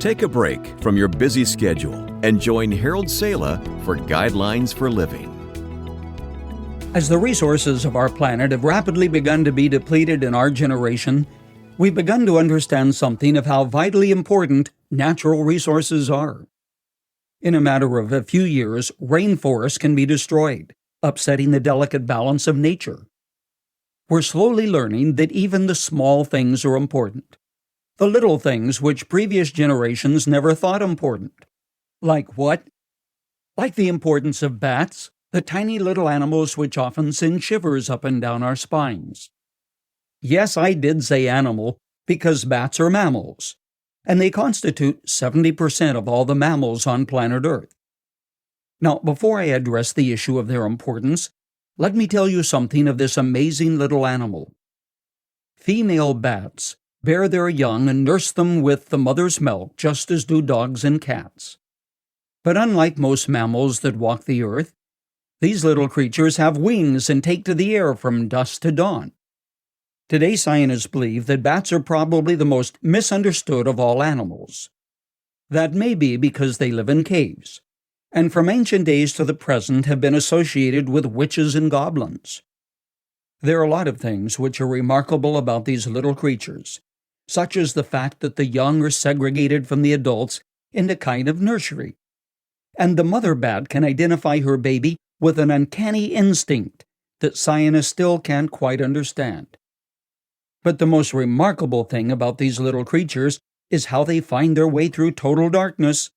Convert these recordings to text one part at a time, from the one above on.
Take a break from your busy schedule and join Harold Sala for Guidelines for Living. As the resources of our planet have rapidly begun to be depleted in our generation, we've begun to understand something of how vitally important natural resources are. In a matter of a few years, rainforests can be destroyed, upsetting the delicate balance of nature. We're slowly learning that even the small things are important. The little things which previous generations never thought important. Like what? Like the importance of bats, the tiny little animals which often send shivers up and down our spines. Yes, I did say animal, because bats are mammals, and they constitute 70% of all the mammals on planet Earth. Now, before I address the issue of their importance, let me tell you something of this amazing little animal. Female bats bear their young and nurse them with the mother's milk, just as do dogs and cats. But unlike most mammals that walk the earth, these little creatures have wings and take to the air from dusk to dawn. Today, scientists believe that bats are probably the most misunderstood of all animals. That may be because they live in caves, and from ancient days to the present have been associated with witches and goblins. There are a lot of things which are remarkable about these little creatures, such as the fact that the young are segregated from the adults in a kind of nursery, and the mother bat can identify her baby with an uncanny instinct that scientists still can't quite understand. But the most remarkable thing about these little creatures is how they find their way through total darkness,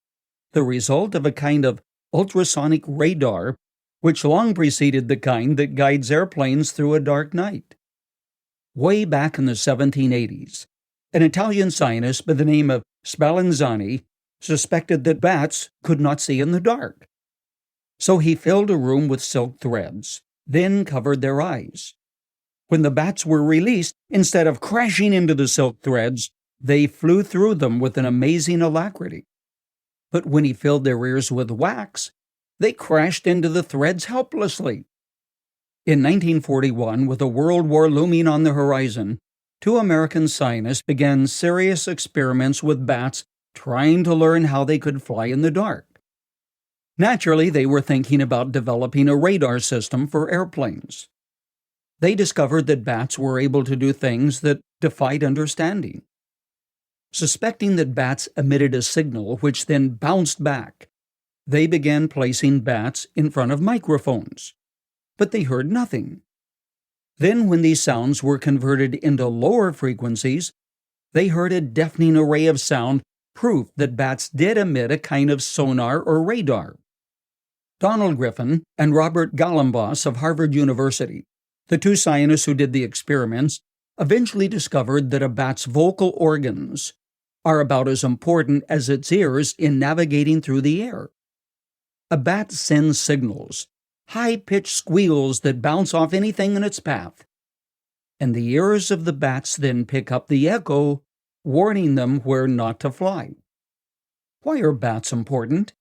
the result of a kind of ultrasonic radar which long preceded the kind that guides airplanes through a dark night. Way back in the 1780s, an Italian scientist by the name of Spallanzani suspected that bats could not see in the dark. So he filled a room with silk threads, then covered their eyes. When the bats were released, instead of crashing into the silk threads, they flew through them with an amazing alacrity. But when he filled their ears with wax, they crashed into the threads helplessly. In 1941, with a world war looming on the horizon, 2 American scientists began serious experiments with bats trying to learn how they could fly in the dark. Naturally, they were thinking about developing a radar system for airplanes. They discovered that bats were able to do things that defied understanding. Suspecting that bats emitted a signal which then bounced back, they began placing bats in front of microphones. But they heard nothing. Then, when these sounds were converted into lower frequencies, they heard a deafening array of sound, proof that bats did emit a kind of sonar or radar. Donald Griffin and Robert Galambos of Harvard University, the 2 scientists who did the experiments, eventually discovered that a bat's vocal organs are about as important as its ears in navigating through the air. A bat sends signals, high-pitched squeals that bounce off anything in its path, and the ears of the bats then pick up the echo, warning them where not to fly. Why are bats important?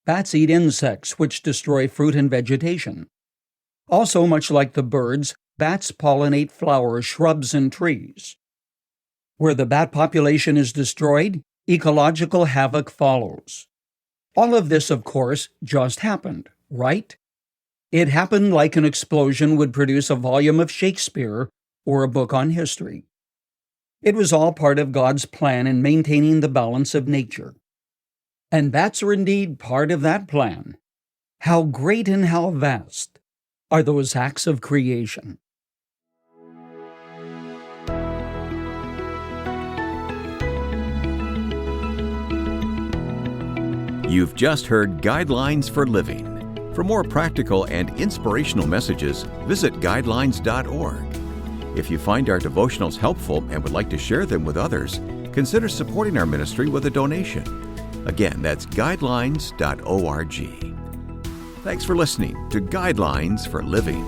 Bats eat insects which destroy fruit and vegetation. Also, much like the birds, bats pollinate flowers, shrubs, and trees. Where the bat population is destroyed, ecological havoc follows. All of this, of course, just happened, right? It happened like an explosion would produce a volume of Shakespeare or a book on history. It was all part of God's plan in maintaining the balance of nature. And bats are indeed part of that plan. How great and how vast are those acts of creation. You've just heard Guidelines for Living. For more practical and inspirational messages, visit guidelines.org. If you find our devotionals helpful and would like to share them with others, consider supporting our ministry with a donation. Again, that's guidelines.org. Thanks for listening to Guidelines for Living.